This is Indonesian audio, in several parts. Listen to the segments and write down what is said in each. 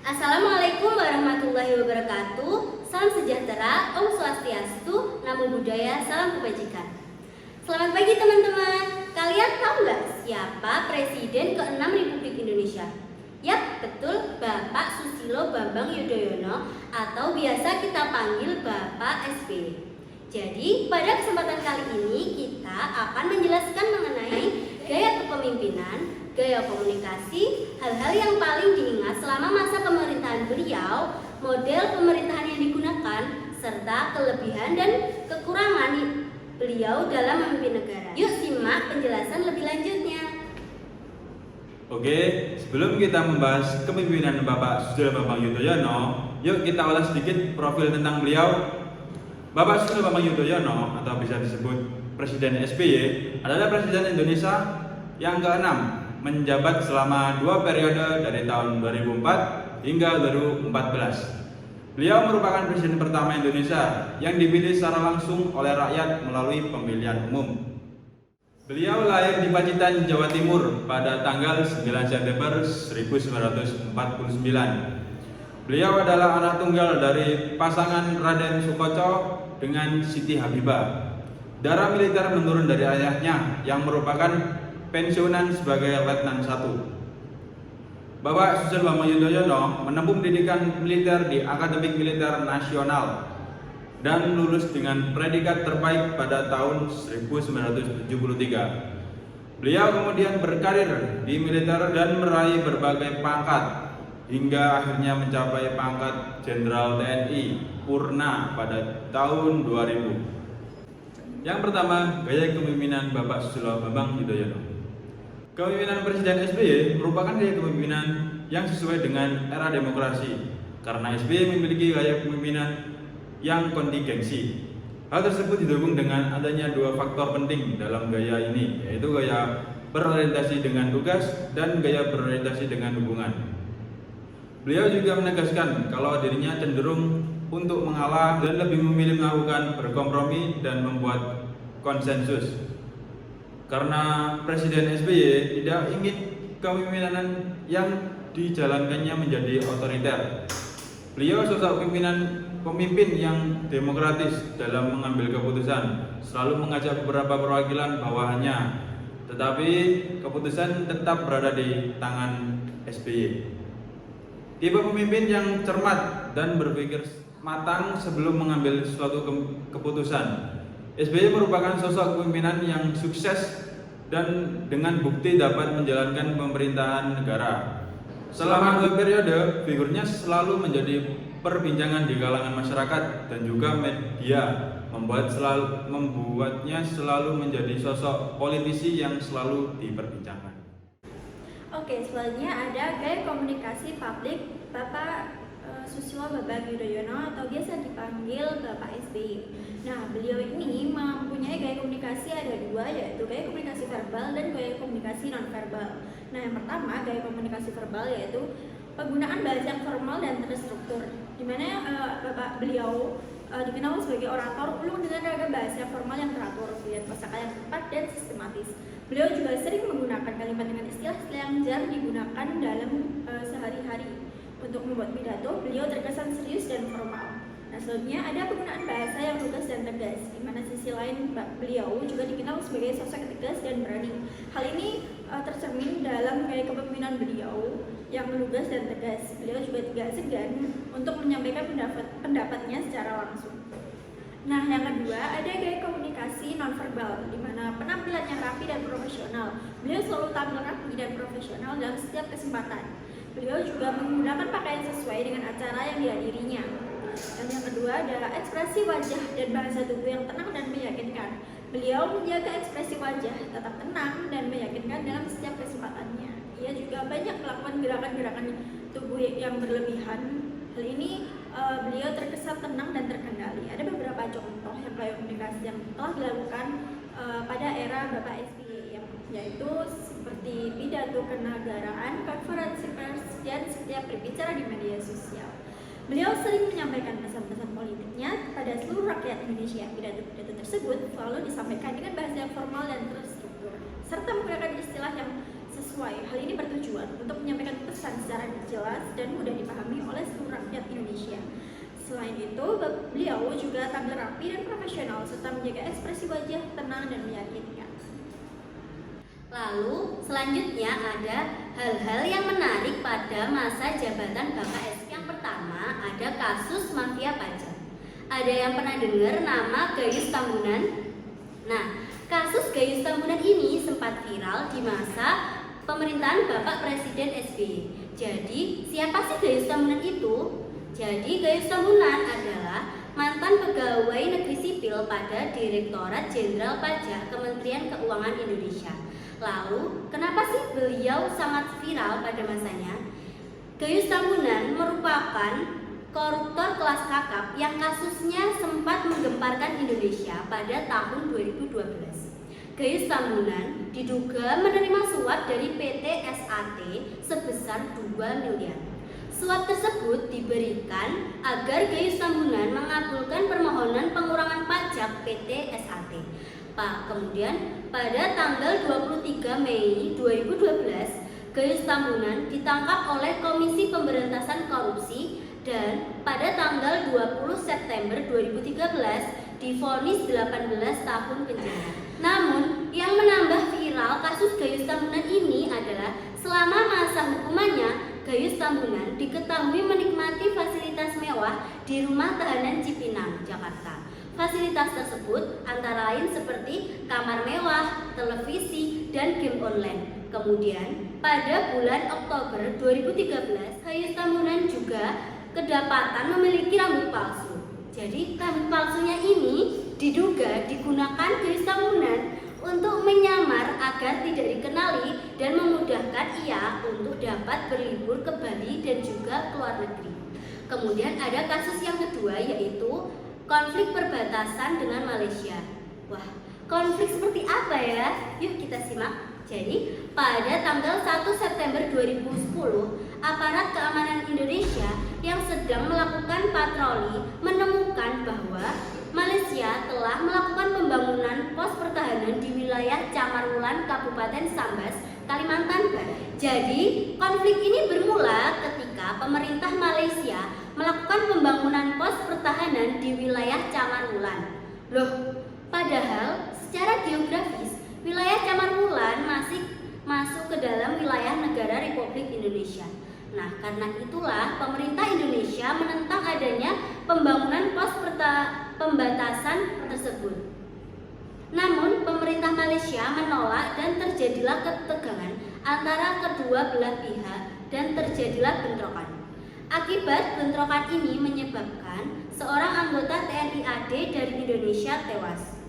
Assalamualaikum warahmatullahi wabarakatuh. Salam sejahtera, Om Swastiastu, Namo Buddhaya, salam kebajikan. Selamat pagi teman-teman. Kalian tahu nggak siapa Presiden ke-6 Republik Indonesia? Yap, betul, Bapak Susilo Bambang Yudhoyono atau biasa kita panggil Bapak SBY. Jadi, pada kesempatan kali ini kita akan menjelaskan mengenai gaya kepemimpinan, gaya komunikasi, hal-hal yang paling diingat selama masa pemerintahan beliau, model pemerintahan yang digunakan, serta kelebihan dan kekurangan beliau dalam memimpin negara. Yuk simak penjelasan lebih lanjutnya. Oke, sebelum kita membahas kepemimpinan Bapak Susilo Bambang Yudhoyono, yuk kita ulas sedikit profil tentang beliau. Bapak Susilo Bambang Yudhoyono atau bisa disebut Presiden SBY adalah Presiden Indonesia yang ke-6, menjabat selama 2 periode dari tahun 2004 hingga 2014. Beliau merupakan Presiden pertama Indonesia yang dipilih secara langsung oleh rakyat melalui pemilihan umum. Beliau lahir di Pacitan, Jawa Timur pada tanggal 9 September 1949. Beliau adalah anak tunggal dari pasangan Raden Soekoco dengan Siti Habibah. Darah militer menurun dari ayahnya yang merupakan pensiunan sebagai Letnan 1. Bapak Susilo Bambang Yudhoyono menempuh pendidikan militer di Akademi Militer Nasional dan lulus dengan predikat terbaik pada tahun 1973. Beliau kemudian berkarir di militer dan meraih berbagai pangkat hingga akhirnya mencapai pangkat Jenderal TNI Purna pada tahun 2000. Yang pertama, gaya kepemimpinan Bapak Susilo Bambang Yudhoyono. Kepemimpinan Presiden SBY merupakan gaya kepemimpinan yang sesuai dengan era demokrasi karena SBY memiliki gaya kepemimpinan yang kontingensi. Hal tersebut didukung dengan adanya 2 faktor penting dalam gaya ini, yaitu gaya berorientasi dengan tugas dan gaya berorientasi dengan hubungan. Beliau juga menegaskan kalau dirinya cenderung untuk mengalah dan lebih memilih melakukan berkompromi dan membuat konsensus. Karena Presiden SBY tidak ingin kepemimpinan yang dijalankannya menjadi otoriter. Beliau sosok pemimpin yang demokratis dalam mengambil keputusan, selalu mengajak beberapa perwakilan bawahannya, tetapi keputusan tetap berada di tangan SBY. Tipe pemimpin yang cermat dan berpikir matang sebelum mengambil suatu keputusan. SBY merupakan sosok pemimpinan yang sukses dan dengan bukti dapat menjalankan pemerintahan negara. Selama 2 periode, figurnya selalu menjadi perbincangan di kalangan masyarakat dan juga media, membuatnya selalu menjadi sosok politisi yang selalu diperbincangkan. Oke, selanjutnya ada gaya komunikasi publik Bapak Susilo Bambang Yudhoyono atau biasa dipanggil Bapak SBY. Nah, beliau ini mempunyai gaya komunikasi ada 2, yaitu gaya komunikasi verbal dan gaya komunikasi non-verbal. Nah, yang pertama gaya komunikasi verbal yaitu penggunaan bahasa yang formal dan terstruktur, di mana Bapak beliau dikenal sebagai orator penuh dengan ragam bahasa formal yang teratur, dan kosakata yang tepat dan sistematis. Beliau juga sering menggunakan kalimat dengan istilah-istilah yang jarang digunakan dalam sehari-hari. Untuk membuat pidato, beliau terkesan serius dan formal. Nah, selanjutnya ada penggunaan bahasa yang lugas dan tegas, di mana sisi lain beliau juga dikenal sebagai sosok tegas dan berani. Hal ini tercermin dalam gaya kepemimpinan beliau yang lugas dan tegas. Beliau juga tidak segan untuk menyampaikan pendapatnya secara langsung. Nah, yang kedua ada gaya komunikasi nonverbal, di mana penampilannya rapi dan profesional. Beliau selalu tampil rapi dan profesional dalam setiap kesempatan. Beliau juga menggunakan pakaian sesuai dengan acara yang dihadirinya. Dan yang kedua adalah ekspresi wajah dan bahasa tubuh yang tenang dan meyakinkan. Beliau menjaga ekspresi wajah tetap tenang dan meyakinkan dalam setiap kesempatannya. Ia juga banyak melakukan gerakan-gerakan tubuh yang berlebihan. Hal ini beliau terkesan tenang dan terkendali. Ada beberapa contoh yang gaya komunikasi yang telah dilakukan pada era Bapak SBY, yaitu seperti pidato kenegaraan, konferensi pers, dan setiap berbicara di media sosial. Beliau sering menyampaikan pesan-pesan politiknya pada seluruh rakyat Indonesia. Pidato-pidato tersebut selalu disampaikan dengan bahasa yang formal dan terstruktur, serta menggunakan istilah yang sesuai. Hal ini bertujuan untuk menyampaikan pesan secara jelas dan mudah dipahami oleh seluruh rakyat Indonesia. Selain itu, beliau juga tampil rapi dan profesional serta menjaga ekspresi wajah tenang dan meyakinkan. Lalu selanjutnya ada hal-hal yang menarik pada masa jabatan Bapak SBY. Yang pertama ada kasus mafia pajak. Ada yang pernah dengar nama Gayus Tambunan? Nah, kasus Gayus Tambunan ini sempat viral di masa pemerintahan Bapak Presiden SBY. Jadi, siapa sih Gayus Tambunan itu? Jadi, Gayus Tambunan adalah mantan pegawai negeri sipil pada Direktorat Jenderal Pajak Kementerian Keuangan Indonesia. Lalu, kenapa sih beliau sangat viral pada masanya? Gayus Tambunan merupakan koruptor kelas kakap yang kasusnya sempat menggemparkan Indonesia pada tahun 2012. Gayus Tambunan diduga menerima suap dari PT SAT sebesar 2 miliar. Suap tersebut diberikan agar Gayus Tambunan mengabulkan permohonan pengurangan pajak PT SAT. Kemudian pada tanggal 23 Mei 2012, Gayus Tambunan ditangkap oleh Komisi Pemberantasan Korupsi dan pada tanggal 20 September 2013 divonis 18 tahun penjara. Namun, yang menambah viral kasus Gayus Tambunan ini adalah selama masa hukumannya, Gayus Tambunan diketahui menikmati fasilitas mewah di rumah tahanan Cipinang, Jakarta. Fasilitas tersebut antara lain seperti kamar mewah, televisi, dan game online. Kemudian, pada bulan Oktober 2013, Gayus Tambunan juga kedapatan memiliki rambut palsu. Jadi, rambut palsunya ini diduga digunakan Gayus Tambunan untuk menyamar agar tidak dikenali dan memudahkan ia untuk dapat berlibur ke Bali dan juga ke luar negeri. Kemudian ada kasus yang kedua yaitu konflik perbatasan dengan Malaysia. Wah, konflik seperti apa ya? Yuk kita simak. Jadi, pada tanggal 1 September 2010, aparat keamanan Indonesia yang sedang melakukan patroli menemukan bahwa Malaysia telah melakukan pembangunan pos pertahanan di wilayah Camarwulan, Kabupaten Sambas, Kalimantan Barat. Jadi, konflik ini bermula ketika pemerintah Malaysia melakukan pembangunan pos pertahanan di wilayah Camarwulan. Loh, padahal secara geografis wilayah Camarwulan masih masuk ke dalam wilayah negara Republik Indonesia. Nah, karena itulah pemerintah Indonesia menentang adanya pembangunan pos pembatasan tersebut. Namun, pemerintah Malaysia menolak dan terjadilah ketegangan antara kedua belah pihak dan terjadilah bentrokan. Akibat bentrokan ini menyebabkan seorang anggota TNI AD dari Indonesia tewas.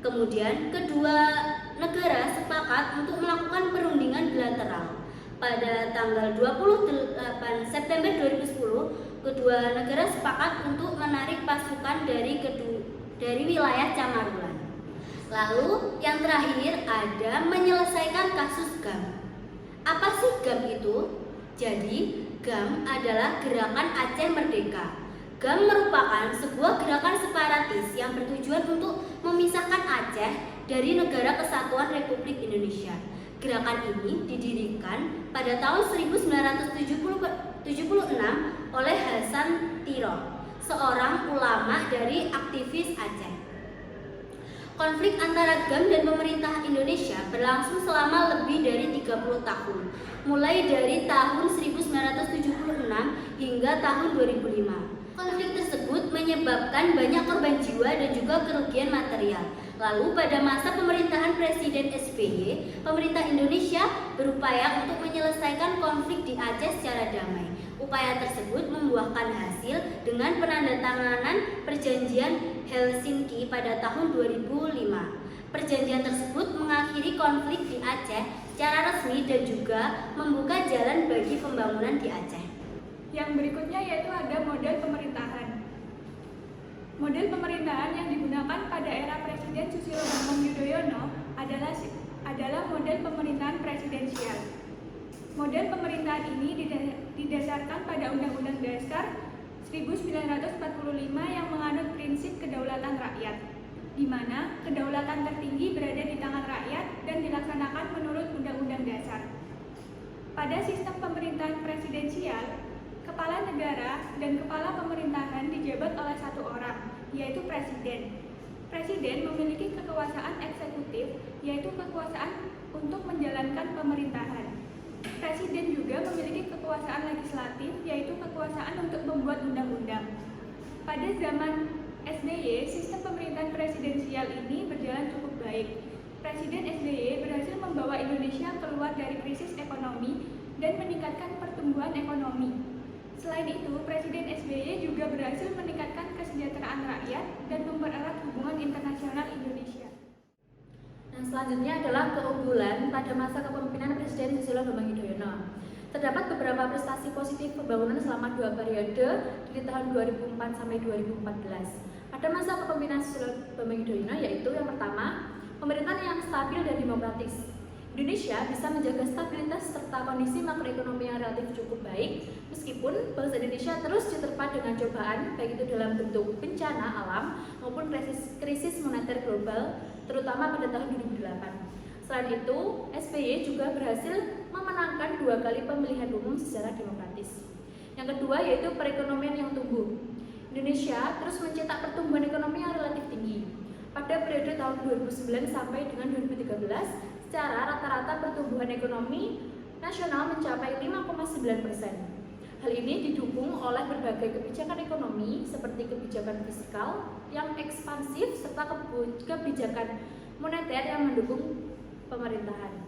Kemudian, kedua negara sepakat untuk melakukan perundingan bilateral. Pada tanggal 28 September 2010, kedua negara sepakat untuk menarik pasukan dari wilayah Camarwulan. Lalu yang terakhir ada menyelesaikan kasus GAM. Apa sih GAM itu? Jadi GAM adalah Gerakan Aceh Merdeka. GAM merupakan sebuah gerakan separatis yang bertujuan untuk memisahkan Aceh dari Negara Kesatuan Republik Indonesia. Gerakan ini didirikan pada tahun 1976 oleh Hasan Tiroh, seorang ulama dari aktivis Aceh. Konflik antara GAM dan pemerintah Indonesia berlangsung selama lebih dari 30 tahun, mulai dari tahun 1976 hingga tahun 2005. Konflik tersebut menyebabkan banyak korban jiwa dan juga kerugian material. Lalu pada masa pemerintahan Presiden SBY, pemerintah Indonesia berupaya untuk menyelesaikan konflik di Aceh secara damai. Upaya tersebut membuahkan hasil dengan penandatanganan Perjanjian Helsinki pada tahun 2005. Perjanjian tersebut mengakhiri konflik di Aceh secara resmi dan juga membuka jalan bagi pembangunan di Aceh. Yang berikutnya yaitu ada model pemerintahan. Model pemerintahan yang digunakan pada era Presiden Susilo Bambang Yudhoyono adalah model pemerintahan presidensial. Model pemerintahan ini didasarkan pada Undang-Undang Dasar 1945 yang menganut prinsip kedaulatan rakyat, di mana kedaulatan tertinggi berada di tangan rakyat dan dilaksanakan menurut Undang-Undang Dasar. negara dan kepala pemerintahan dijabat oleh satu orang, yaitu presiden. Presiden memiliki kekuasaan eksekutif, yaitu kekuasaan untuk menjalankan pemerintahan. Presiden juga memiliki kekuasaan legislatif, yaitu kekuasaan untuk membuat undang-undang. Pada zaman SBY, sistem pemerintahan presidensial ini berjalan cukup baik. Presiden SBY berhasil membawa Indonesia keluar dari krisis ekonomi dan meningkatkan pertumbuhan ekonomi. Selain itu, Presiden SBY juga berhasil meningkatkan kesejahteraan rakyat dan mempererat hubungan internasional Indonesia. Nah, selanjutnya adalah keunggulan pada masa kepemimpinan Presiden Susilo Bambang Yudhoyono. Terdapat beberapa prestasi positif pembangunan selama 2 periode dari tahun 2004 sampai 2014. Pada masa kepemimpinan Susilo Bambang Yudhoyono yaitu yang pertama, pemerintahan yang stabil dan demokratis. Indonesia bisa menjaga stabilitas serta kondisi makroekonomi yang relatif cukup baik meskipun bangsa Indonesia terus diterpa dengan cobaan baik itu dalam bentuk bencana alam maupun krisis moneter global terutama pada tahun 2008. Selain itu, SBY juga berhasil memenangkan 2 kali pemilihan umum secara demokratis. Yang kedua yaitu perekonomian yang tumbuh. Indonesia terus mencetak pertumbuhan ekonomi yang relatif tinggi. Pada periode tahun 2009 sampai dengan 2013, secara rata-rata pertumbuhan ekonomi nasional mencapai 5,9%. Hal ini didukung oleh berbagai kebijakan ekonomi seperti kebijakan fiskal yang ekspansif serta kebijakan moneter yang mendukung pemerintahan.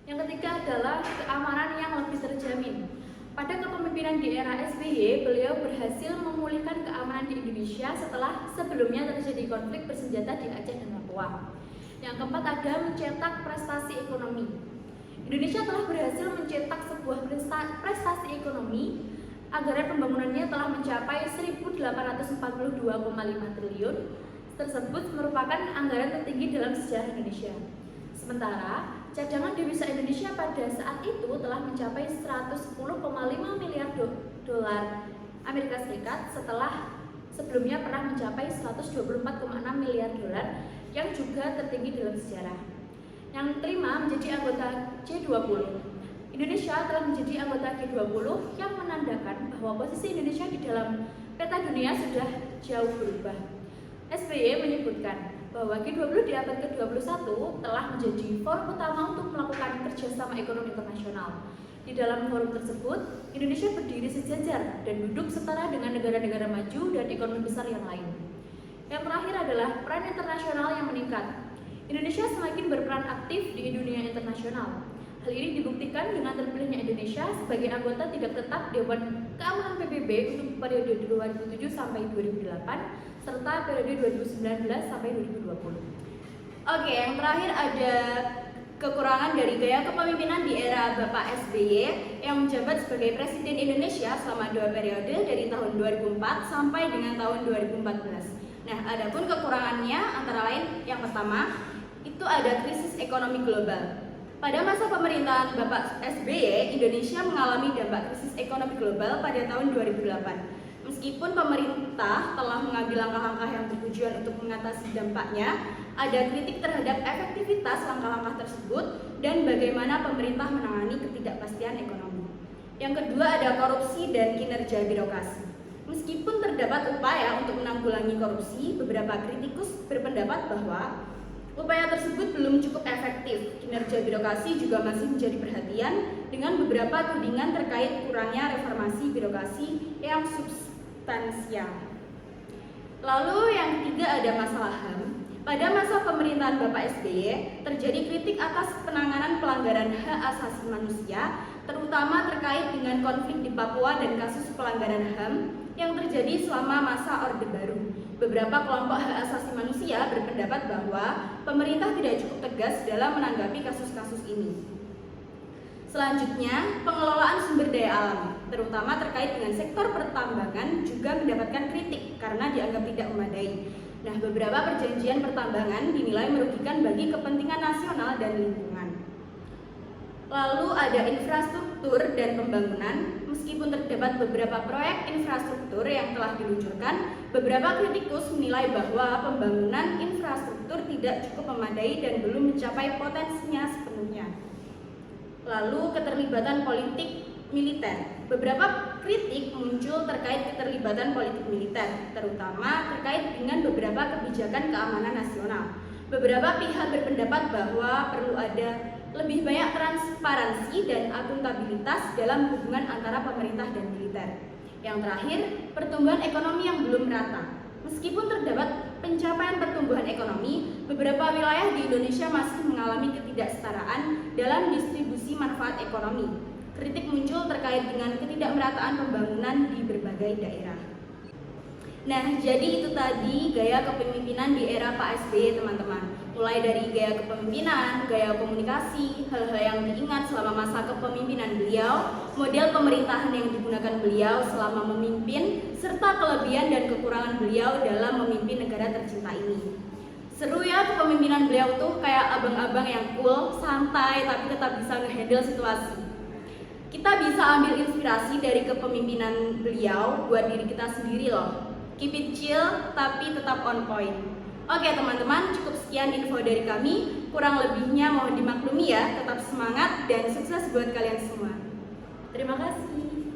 Yang ketiga adalah keamanan yang lebih terjamin. Pada kepemimpinan di era SBY, beliau berhasil memulihkan keamanan di Indonesia setelah sebelumnya terjadi konflik bersenjata di Aceh dan Papua. Yang keempat ada mencetak prestasi ekonomi. Indonesia telah berhasil mencetak sebuah prestasi ekonomi. Anggaran pembangunannya telah mencapai 1.842,5 triliun. Tersebut merupakan anggaran tertinggi dalam sejarah Indonesia. Sementara cadangan devisa Indonesia pada saat itu telah mencapai 110,5 miliar dolar Amerika Serikat setelah sebelumnya pernah mencapai 124,6 miliar dolar yang juga tertinggi dalam sejarah. Yang kelima menjadi anggota G20. Indonesia telah menjadi anggota G20 yang menandakan bahwa posisi Indonesia di dalam peta dunia sudah jauh berubah. SBY menyebutkan bahwa G20 di abad ke-21 telah menjadi forum utama untuk melakukan kerjasama ekonomi internasional. Di dalam forum tersebut, Indonesia berdiri sejajar dan duduk setara dengan negara-negara maju dan ekonomi besar yang lain. Yang terakhir adalah peran internasional yang meningkat. Indonesia semakin berperan aktif di dunia internasional. Hal ini dibuktikan dengan terpilihnya Indonesia sebagai anggota tidak tetap Dewan Keamanan PBB untuk periode 2007 sampai 2008 serta periode 2019 sampai 2020. Oke, yang terakhir ada kekurangan dari gaya kepemimpinan di era Bapak SBY yang menjabat sebagai Presiden Indonesia selama 2 periode dari tahun 2004 sampai dengan tahun 2014. Nah, adapun kekurangannya antara lain yang pertama itu ada krisis ekonomi global. Pada masa pemerintahan Bapak SBY, Indonesia mengalami dampak krisis ekonomi global pada tahun 2008. Meskipun pemerintah telah mengambil langkah-langkah yang bertujuan untuk mengatasi dampaknya, ada kritik terhadap efektivitas langkah-langkah tersebut dan bagaimana pemerintah menangani ketidakpastian ekonomi. Yang kedua ada korupsi dan kinerja birokrasi. Meskipun terdapat upaya untuk menanggulangi korupsi, beberapa kritikus berpendapat bahwa upaya tersebut belum cukup efektif. Kinerja birokrasi juga masih menjadi perhatian dengan beberapa tudingan terkait kurangnya reformasi birokrasi yang substansial. Lalu yang ketiga ada masalah HAM. Pada masa pemerintahan Bapak SBY, terjadi kritik atas penanganan pelanggaran hak asasi manusia, terutama terkait dengan konflik di Papua dan kasus pelanggaran HAM yang terjadi selama masa Orde Baru. Beberapa kelompok hak asasi manusia berpendapat bahwa pemerintah tidak cukup tegas dalam menanggapi kasus-kasus ini. Selanjutnya, pengelolaan sumber daya alam, terutama terkait dengan sektor pertambangan juga mendapatkan kritik karena dianggap tidak memadai. Nah, beberapa perjanjian pertambangan dinilai merugikan bagi kepentingan nasional dan lingkungan. Lalu ada infrastruktur dan pembangunan. Meskipun terdapat beberapa proyek infrastruktur yang telah diluncurkan, beberapa kritikus menilai bahwa pembangunan infrastruktur tidak cukup memadai dan belum mencapai potensinya sepenuhnya. Lalu keterlibatan politik militer. Beberapa kritik muncul terkait keterlibatan politik militer, terutama terkait dengan beberapa kebijakan keamanan nasional. Beberapa pihak berpendapat bahwa perlu ada lebih banyak transparansi dan akuntabilitas dalam hubungan antara pemerintah dan militer. Yang terakhir, pertumbuhan ekonomi yang belum merata. Meskipun terdapat pencapaian pertumbuhan ekonomi, beberapa wilayah di Indonesia masih mengalami ketidaksetaraan dalam distribusi manfaat ekonomi. Kritik muncul terkait dengan ketidakmerataan pembangunan di berbagai daerah. Nah, jadi itu tadi gaya kepemimpinan di era Pak SBY, teman-teman. Mulai dari gaya kepemimpinan, gaya komunikasi, hal-hal yang diingat selama masa kepemimpinan beliau, model pemerintahan yang digunakan beliau selama memimpin, serta kelebihan dan kekurangan beliau dalam memimpin negara tercinta ini. Seru ya kepemimpinan beliau tuh kayak abang-abang yang cool, santai, tapi tetap bisa nge-handle situasi. Kita bisa ambil inspirasi dari kepemimpinan beliau buat diri kita sendiri loh. Keep it chill, tapi tetap on point. Oke teman-teman, cukup sekian info dari kami. Kurang lebihnya mohon dimaklumi ya, tetap semangat dan sukses buat kalian semua. Terima kasih.